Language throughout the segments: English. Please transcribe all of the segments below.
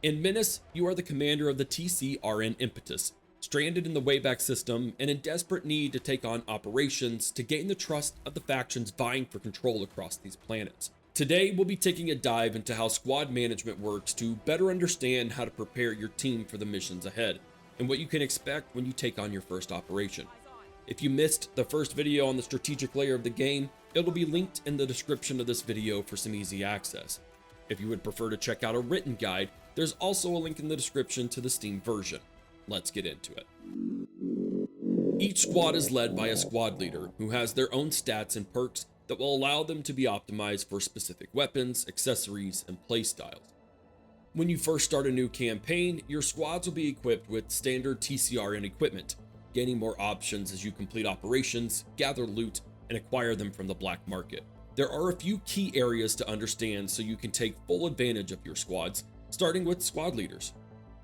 In Menace, you are the commander of the TCRN Impetus, stranded in the Wayback System and in desperate need to take on operations to gain the trust of the factions vying for control across these planets. Today, we'll be taking a dive into how squad management works to better understand how to prepare your team for the missions ahead, and what you can expect when you take on your first operation. If you missed the first video on the strategic layer of the game, it'll be linked in the description of this video for some easy access. If you would prefer to check out a written guide, there's also a link in the description to the Steam version. Let's get into it. Each squad is led by a squad leader who has their own stats and perks that will allow them to be optimized for specific weapons, accessories, and playstyles. When you first start a new campaign, your squads will be equipped with standard TCRN equipment, gaining more options as you complete operations, gather loot, and acquire them from the black market. There are a few key areas to understand so you can take full advantage of your squads, starting with squad leaders.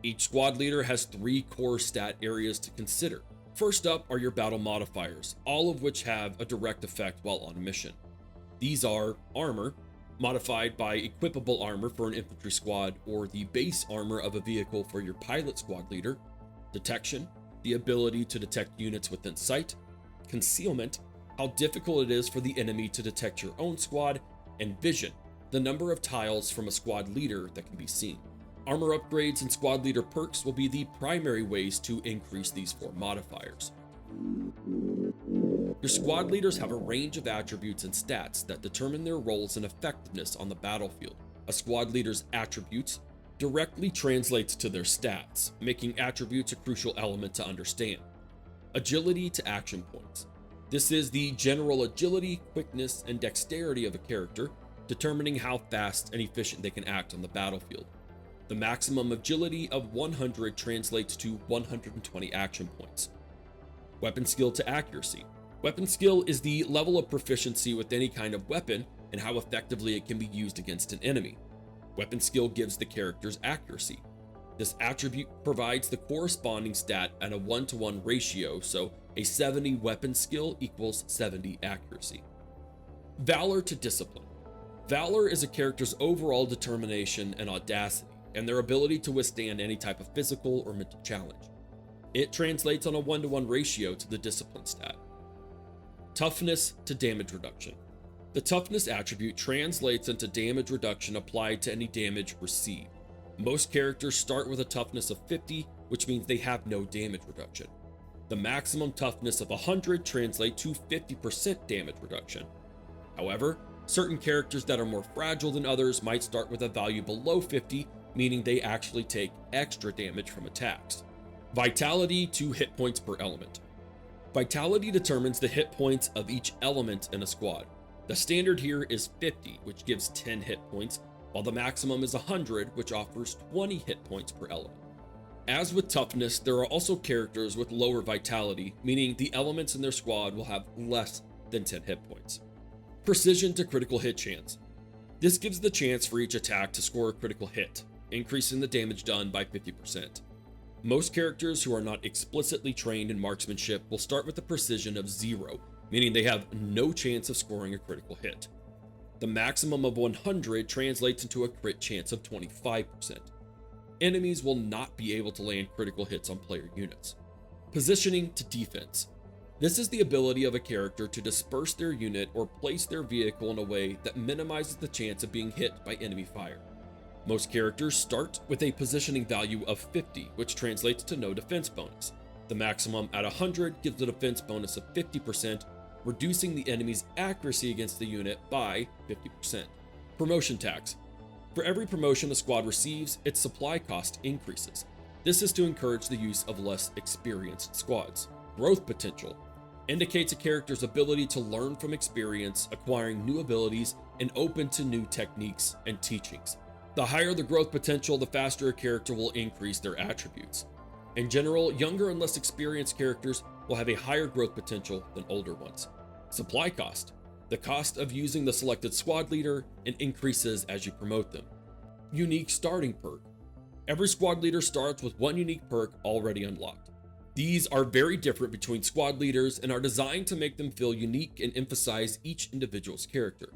Each squad leader has 3 core stat areas to consider. First up are your battle modifiers, all of which have a direct effect while on mission. These are armor, modified by equipable armor for an infantry squad or the base armor of a vehicle for your pilot squad leader, detection, the ability to detect units within sight, concealment, how difficult it is for the enemy to detect your own squad, and vision, the number of tiles from a squad leader that can be seen. Armor upgrades and squad leader perks will be the primary ways to increase these 4 modifiers. Your squad leaders have a range of attributes and stats that determine their roles and effectiveness on the battlefield. A squad leader's attributes directly translates to their stats, making attributes a crucial element to understand. Agility to action points. This is the general agility, quickness, and dexterity of a character, determining how fast and efficient they can act on the battlefield. The maximum agility of 100 translates to 120 action points. Weapon skill to accuracy. Weapon skill is the level of proficiency with any kind of weapon and how effectively it can be used against an enemy. Weapon skill gives the character's accuracy. This attribute provides the corresponding stat at a 1-to-1 ratio, so a 70 weapon skill equals 70 accuracy. Valor to discipline. Valor is a character's overall determination and audacity, and their ability to withstand any type of physical or mental challenge. It translates on a 1-to-1 ratio to the discipline stat. Toughness to damage reduction. The toughness attribute translates into damage reduction applied to any damage received. Most characters start with a toughness of 50, which means they have no damage reduction. The maximum toughness of 100 translates to 50% damage reduction. However, certain characters that are more fragile than others might start with a value below 50, meaning they actually take extra damage from attacks. Vitality to hit points per element. Vitality determines the hit points of each element in a squad. The standard here is 50, which gives 10 hit points, while the maximum is 100, which offers 20 hit points per element. As with toughness, there are also characters with lower vitality, meaning the elements in their squad will have less than 10 hit points. Precision to critical hit chance. This gives the chance for each attack to score a critical hit, increasing the damage done by 50%. Most characters who are not explicitly trained in marksmanship will start with a precision of 0, meaning they have no chance of scoring a critical hit. The maximum of 100 translates into a crit chance of 25%. Enemies will not be able to land critical hits on player units. Positioning to defense. This is the ability of a character to disperse their unit or place their vehicle in a way that minimizes the chance of being hit by enemy fire. Most characters start with a positioning value of 50, which translates to no defense bonus. The maximum at 100 gives a defense bonus of 50%, reducing the enemy's accuracy against the unit by 50%. Promotion tax. For every promotion a squad receives, its supply cost increases. This is to encourage the use of less experienced squads. Growth potential indicates a character's ability to learn from experience, acquiring new abilities, and open to new techniques and teachings. The higher the growth potential, the faster a character will increase their attributes. In general, younger and less experienced characters will have a higher growth potential than older ones. Supply cost. The cost of using the selected squad leader and increases as you promote them. Unique starting perk. Every squad leader starts with one unique perk already unlocked. These are very different between squad leaders and are designed to make them feel unique and emphasize each individual's character.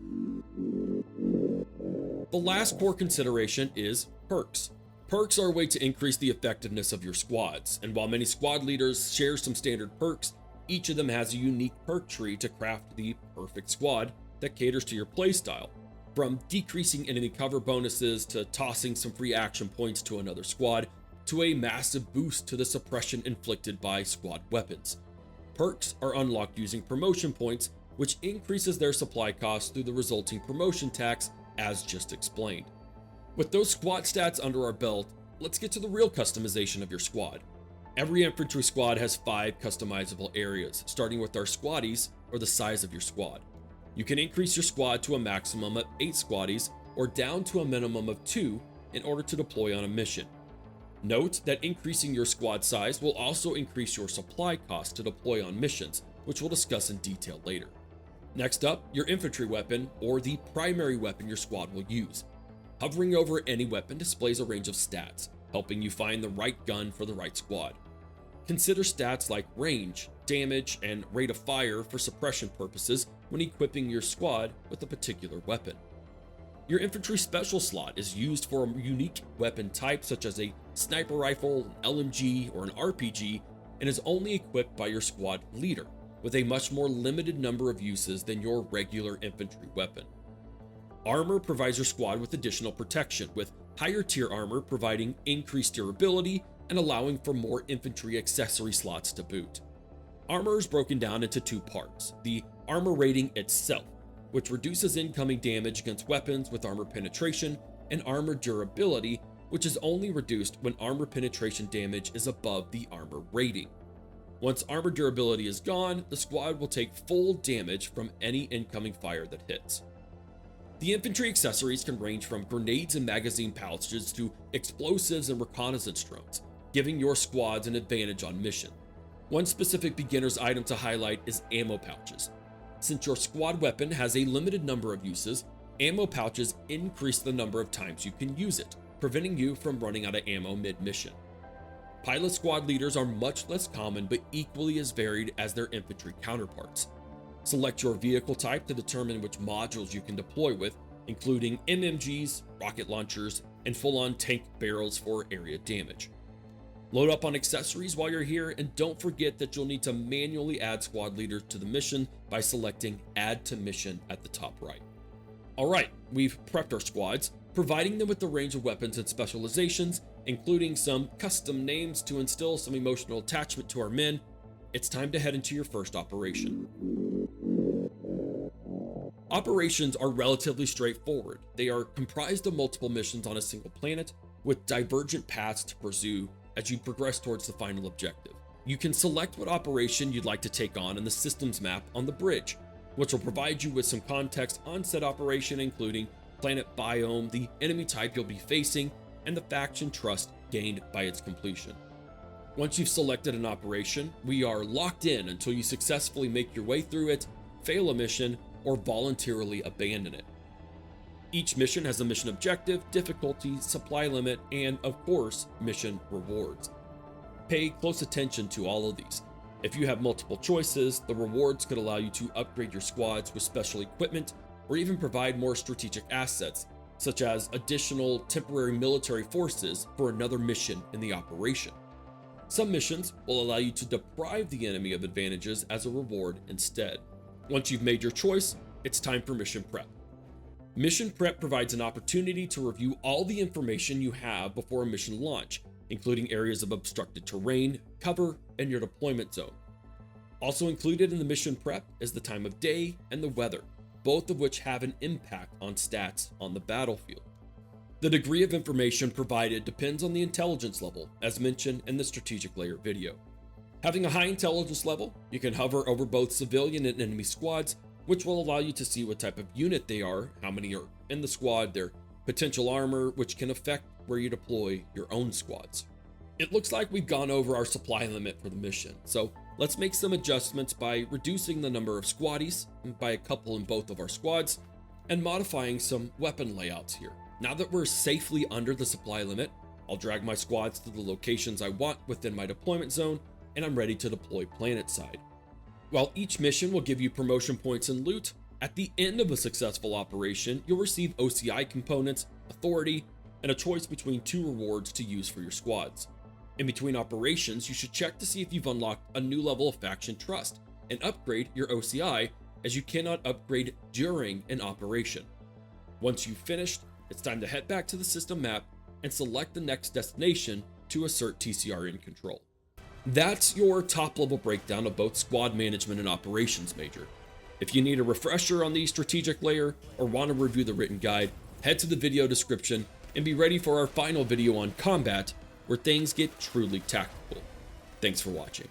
The last core consideration is perks. Perks are a way to increase the effectiveness of your squads, and while many squad leaders share some standard perks, each of them has a unique perk tree to craft the perfect squad that caters to your playstyle. From decreasing enemy cover bonuses to tossing some free action points to another squad, to a massive boost to the suppression inflicted by squad weapons. Perks are unlocked using promotion points, which increases their supply costs through the resulting promotion tax, as just explained. With those squad stats under our belt, let's get to the real customization of your squad. Every infantry squad has 5 customizable areas, starting with our squaddies, or the size of your squad. You can increase your squad to a maximum of 8 squaddies, or down to a minimum of 2 in order to deploy on a mission. Note that increasing your squad size will also increase your supply cost to deploy on missions, which we'll discuss in detail later. Next up, your infantry weapon, or the primary weapon your squad will use. Hovering over any weapon displays a range of stats, helping you find the right gun for the right squad. Consider stats like range, damage, and rate of fire for suppression purposes when equipping your squad with a particular weapon. Your infantry special slot is used for a unique weapon type such as a sniper rifle, an LMG, or an RPG, and is only equipped by your squad leader, with a much more limited number of uses than your regular infantry weapon. Armor provides your squad with additional protection, with higher tier armor providing increased durability and allowing for more infantry accessory slots to boot. Armor is broken down into 2 parts: the armor rating itself, which reduces incoming damage against weapons with armor penetration, and armor durability, which is only reduced when armor penetration damage is above the armor rating. Once armor durability is gone, the squad will take full damage from any incoming fire that hits. The infantry accessories can range from grenades and magazine pouches to explosives and reconnaissance drones, giving your squads an advantage on mission. One specific beginner's item to highlight is ammo pouches. Since your squad weapon has a limited number of uses, ammo pouches increase the number of times you can use it, preventing you from running out of ammo mid-mission. Pilot squad leaders are much less common but equally as varied as their infantry counterparts. Select your vehicle type to determine which modules you can deploy with, including MMGs, rocket launchers, and full-on tank barrels for area damage. Load up on accessories while you're here, and don't forget that you'll need to manually add squad leaders to the mission by selecting Add to Mission at the top right. Alright, we've prepped our squads, providing them with the range of weapons and specializations, including some custom names to instill some emotional attachment to our men. It's time to head into your first operation. Operations are relatively straightforward. They are comprised of multiple missions on a single planet, with divergent paths to pursue as you progress towards the final objective. You can select what operation you'd like to take on in the systems map on the bridge, which will provide you with some context on said operation, including planet biome, the enemy type you'll be facing, and the faction trust gained by its completion. Once you've selected an operation, we are locked in until you successfully make your way through it, fail a mission, or voluntarily abandon it. Each mission has a mission objective, difficulty, supply limit, and of course, mission rewards. Pay close attention to all of these. If you have multiple choices, the rewards could allow you to upgrade your squads with special equipment, or even provide more strategic assets, such as additional temporary military forces for another mission in the operation. Some missions will allow you to deprive the enemy of advantages as a reward instead. Once you've made your choice, it's time for mission prep. Mission prep provides an opportunity to review all the information you have before a mission launch, including areas of obstructed terrain, cover, and your deployment zone. Also included in the mission prep is the time of day and the weather, both of which have an impact on stats on the battlefield. The degree of information provided depends on the intelligence level, as mentioned in the strategic layer video. Having a high intelligence level, you can hover over both civilian and enemy squads, which will allow you to see what type of unit they are, how many are in the squad, their potential armor, which can affect where you deploy your own squads. It looks like we've gone over our supply limit for the mission, so let's make some adjustments by reducing the number of squaddies by a couple in both of our squads, and modifying some weapon layouts here. Now that we're safely under the supply limit, I'll drag my squads to the locations I want within my deployment zone, and I'm ready to deploy planet side. While each mission will give you promotion points and loot, at the end of a successful operation, you'll receive OCI components, authority, and a choice between 2 rewards to use for your squads. In between operations, you should check to see if you've unlocked a new level of faction trust and upgrade your OCI, as you cannot upgrade during an operation. Once you've finished, it's time to head back to the system map and select the next destination to assert TCR in control. That's your top level breakdown of both squad management and operations major. If you need a refresher on the strategic layer or want to review the written guide, head to the video description and be ready for our final video on combat, where things get truly tactical. Thanks for watching.